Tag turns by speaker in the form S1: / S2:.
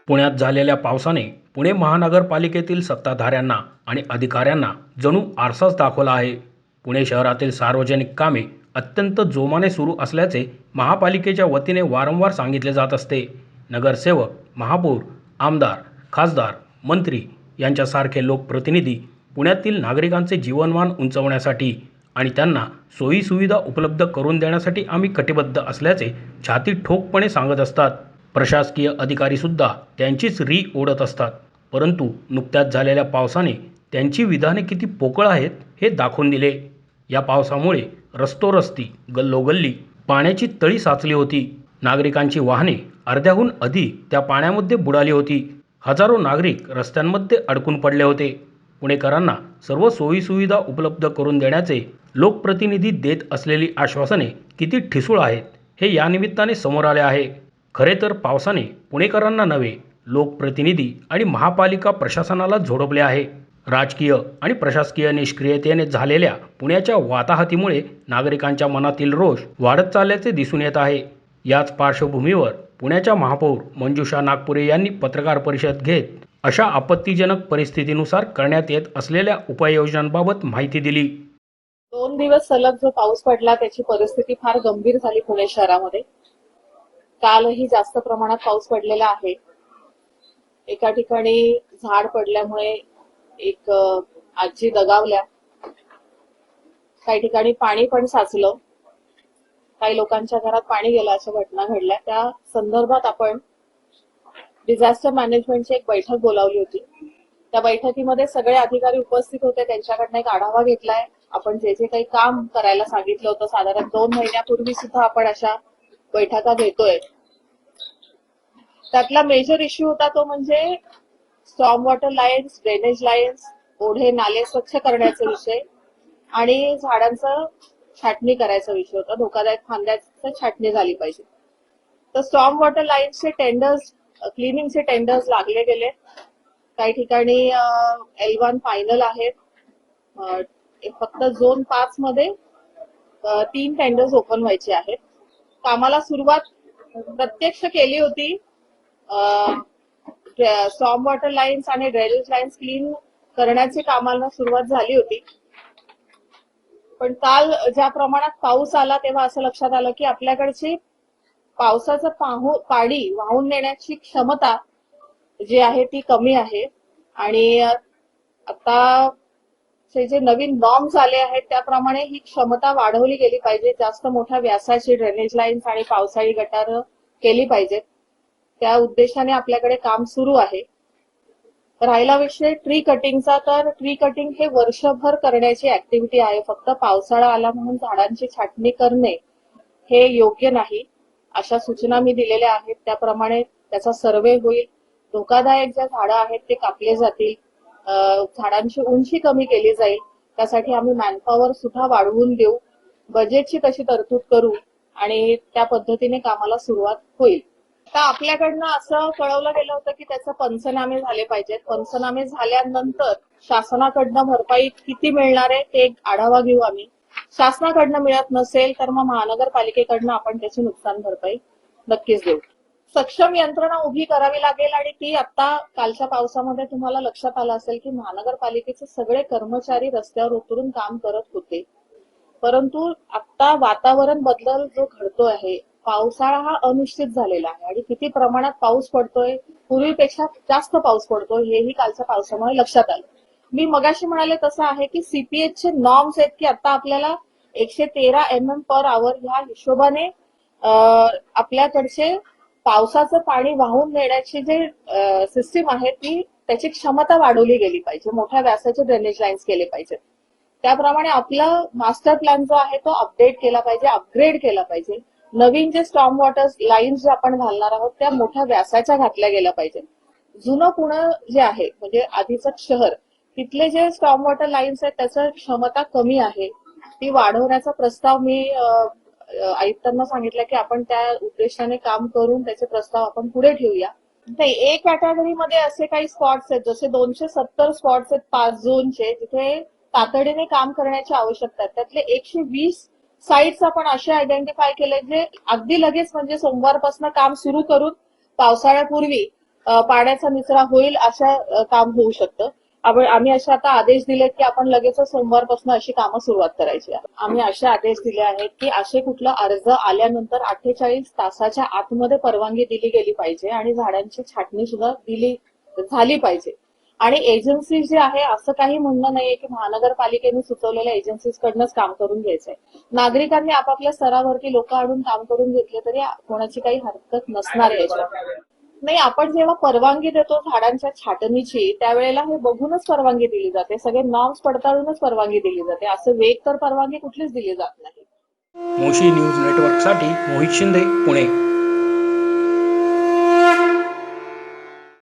S1: पुण्यात झालेल्या पावसाने पुणे महानगरपालिकेतील सत्ताधाऱ्यांना आणि अधिकाऱ्यांना जणू आरसाच दाखवला आहे. पुणे शहरातील सार्वजनिक कामे अत्यंत जोमाने सुरू असल्याचे महापालिकेच्या वतीने वारंवार सांगितले जात असते. नगरसेवक, महापौर, आमदार, खासदार, मंत्री यांच्यासारखे लोकप्रतिनिधी पुण्यातील नागरिकांचे जीवनमान उंचावण्यासाठी आणि त्यांना सोयीसुविधा उपलब्ध करून देण्यासाठी आम्ही कटिबद्ध असल्याचे छाती ठोकपणे सांगत असतात. प्रशासकीय अधिकारीसुद्धा त्यांचीच री ओढत असतात. परंतु नुकत्याच झालेल्या पावसाने त्यांची विधाने किती पोकळ आहेत हे दाखवून दिले. या पावसामुळे रस्तोरस्ती, गल्लोगल्ली पाण्याची तळी साचली होती. नागरिकांची वाहने अर्ध्याहून अधिक त्या पाण्यामध्ये बुडाली होती. हजारो नागरिक रस्त्यांमध्ये अडकून पडले होते. पुणेकरांना सर्व सोयीसुविधा उपलब्ध करून देण्याचे लोकप्रतिनिधी देत असलेली आश्वासने किती ठिसूळ आहेत हे या निमित्ताने समोर आले आहे. खरे तर पावसाने पुणेकरांना नव्हे, लोकप्रतिनिधी आणि महापालिका प्रशासनाला झोडपले आहे. राजकीय आणि प्रशासकीय निष्क्रियतेने झालेल्या पुण्याच्या वाताहतीमुळे नागरिकांच्या मनातील रोष वाढत चालल्याचे दिसून येत आहे. याच पार्श्वभूमीवर पुण्याच्या महापौर मंजुषा नागपुरे यांनी पत्रकार परिषद घेत अशा आपत्तीजनक परिस्थितीनुसार करण्यात येत असलेल्या उपाययोजनांबाबत माहिती दिली.
S2: 2 दिवस सलग जो पाऊस पडला त्याची परिस्थिती फार गंभीर झाली पुणे शहरामध्ये. कालही जास्त प्रमाणात पाऊस पडलेला आहे. एका ठिकाणी झाड पडल्यामुळे एक आजी दगावल्या. काही ठिकाणी पाणी पण साचलं. काही लोकांच्या घरात पाणी गेलं अशा घटना घडल्या. त्या संदर्भात आपण डिझास्टर मॅनेजमेंटची एक बैठक बोलावली होती. त्या बैठकीमध्ये सगळे अधिकारी उपस्थित होते. त्यांच्याकडनं एक आढावा घेतलाय. आपण जे जे काही काम करायला सांगितलं होतं साधारण 2 महिन्यापूर्वी सुद्धा आपण अशा बैठका घेतोय. त्यातला मेजर इश्यू होता तो म्हणजे storm water lines, drainage lines, ओढे नाले स्वच्छ करण्याचा विषय आणि झाडांचं छाटणी करायचा विषय होता. धोकादायक फांद्याचं छाटणी झाली पाहिजे. तर स्टॉर्म वॉटर लाईन्सचे टेंडर्स, क्लिनिंगचे टेंडर्स लागले गेले. काही ठिकाणी L1 फायनल आहेत. फक्त झोन 5 मध्ये 3 टेंडर्स ओपन व्हायचे आहेत. कामाला सुरुवात प्रत्यक्ष केली होती. स्टॉर्म वॉटर लाईन्स आणि ड्रेनेज लाईन्स क्लीन करण्याची कामाला सुरुवात झाली होती. पण काल ज्या प्रमाणात पाऊस आला तेव्हा असं लक्षात आलं की आपल्याकडची पावसाचं पाणी वाहून नेण्याची क्षमता जी आहे ती कमी आहे. आणि आता जे नवीन नॉर्म्स आले आहेत त्याप्रमाणे ही क्षमता वाढवली गेली पाहिजे. जास्त मोठ्या व्यासाची ड्रेनेज लाईन्स आणि पावसाळी गटार केली पाहिजेत. त्या उद्देशाने आपल्याकडे काम सुरू आहे. राहिला विषय ट्री कटिंगचा, तर ट्री कटिंग हे वर्षभर करण्याची ऍक्टिव्हिटी आहे. फक्त पावसाळा आला म्हणून झाडांची छाटणी करणे हे योग्य नाही. अशा सूचना मी दिलेल्या आहेत. त्याप्रमाणे त्याचा सर्वे होईल. धोकादायक ज्या झाडं आहेत ते कापले जातील. झाडांची उंची कमी केली जाईल. त्यासाठी आम्ही मॅनपॉवर सुद्धा वाढवून देऊ. बजेटची तशी तरतूद करू आणि त्या पद्धतीने कामाला सुरुवात होईल. आता आपल्याकडनं असं कळवलं गेलं होतं की त्याचे पंचनामे झाले पाहिजेत. पंचनामे झाल्यानंतर शासनाकडनं भरपाई किती मिळणार आहे ते एक आढावा घेऊ आम्ही. शासनाकडनं मिळत नसेल तर मग महानगरपालिकेकडनं आपण त्याची नुकसान भरपाई नक्कीच देऊ. सक्षम यंत्रणा उभी करावी लागेल आणि ती आता कालच्या पावसामध्ये तुम्हाला लक्षात आलं असेल की महानगरपालिकेचे सगळे कर्मचारी रस्त्यावर उतरून काम करत होते. परंतु आता वातावरण बदल जो घडतो आहे, पावसाळा हा अनिश्चित झालेला आहे आणि किती प्रमाणात पाऊस पडतोय, पूर्वीपेक्षा जास्त पाऊस पडतोय हेही कालच्या पावसामुळे लक्षात आलं. मी मगाशी म्हणाले तसं आहे की CPHचे नॉर्म्स आहेत की आता आपल्याला 113 mm/h ह्या हिशोबाने आपल्याकडचे पावसाचं पाणी वाहून नेण्याची जे सिस्टीम आहे ती त्याची क्षमता वाढवली गेली पाहिजे. मोठ्या व्यासाचे ड्रेनेज लाईन्स केले पाहिजेत. त्याप्रमाणे आपला मास्टर प्लॅन जो आहे तो अपडेट केला पाहिजे, अपग्रेड केला पाहिजे. नवीन जे स्टॉर्म वॉटर लाईन्स जे आपण घालणार आहोत त्या मोठ्या व्यासाच्या घातल्या गेल्या पाहिजेत. जुनं पुणे जे आहे म्हणजे आधीचं शहर, तिथले जे स्टॉर्म वॉटर लाईन्स आहेत त्याचं क्षमता कमी आहे. ती वाढवण्याचा प्रस्ताव मी आयुक्तांना सांगितलं की आपण त्या उद्देशाने काम करून त्याचे प्रस्ताव आपण पुढे ठेवूया. नाही, ए कॅटेगरीमध्ये असे काही स्पॉट्स आहेत जसे 270 स्पॉट्स आहेत 5 झोनचे जिथे तातडीने काम करण्याची आवश्यकता आहे. त्यातले 120 साईट्स आपण असे आयडेंटिफाय केले जे अगदी लगेच म्हणजे सोमवारपासून काम सुरू करून पावसाळ्यापूर्वी पाण्याचा निचरा होईल अशा काम होऊ शकतं. आम्ही असे आता आदेश दिलेत की आपण लगेच सोमवारपासून अशी कामं सुरुवात करायची आहे. आम्ही असे आदेश दिले आहेत की असे कुठला अर्ज आल्यानंतर 48 तासाच्या आतमध्ये परवानगी दिली गेली पाहिजे आणि झाडांची छाटणी सुद्धा झाली पाहिजे. आणि एजन्सी जी आहे असं काही म्हणणं नाहीये की महानगरपालिकेने सुचवलेल्या एजन्सीजकडनंच काम करून घ्यायचंय. नागरिकांनी आपापल्या स्तरावरती लोक आणून काम करून घेतले तरी कोणाची काही हरकत नसणार आहे याच्यात. नाही, आपण जेव्हा परवानगी देतो झाडांच्या छाटणीची त्यावेळेला हे बघूनच परवानगी दिली जाते. सगळे नॉर्म्स पडताळूनच परवानगी दिली जाते. असं वेग तर परवानगी कुठलीच दिली जात नाही.
S1: मोशी न्यूज नेटवर्कसाठी मोहित शिंदे, पुणे.